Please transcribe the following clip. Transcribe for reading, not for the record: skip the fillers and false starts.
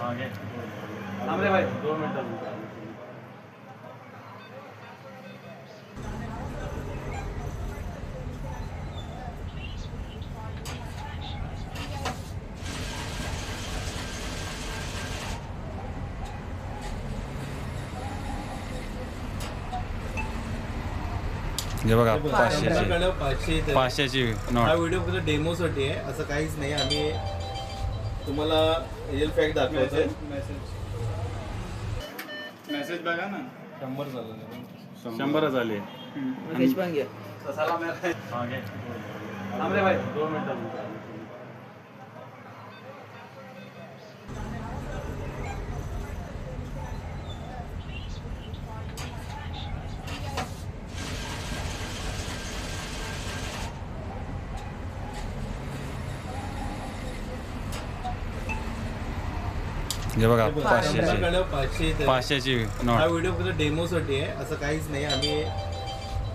आगे थांबरे भाई 2 मिनिटं हे बघा 500ची आपल्याकडे 500 इथे. 500ची हा नोट. व्हिडिओ फक्त डेमोसाठी आहे, असं काहीच नाही. आम्ही तुम्हाला रिअल फॅक्ट दाखवतोय. मेसेज बघा ना 100 झालं 100 झाले आगे थांबरे भाई 2 मिनिटं हे बघा आपल्याकडे 500ची 500 इथे. 500ची हा नोट. व्हिडिओ फक्त डेमोसाठी आहे, असं काहीच नाही. आम्ही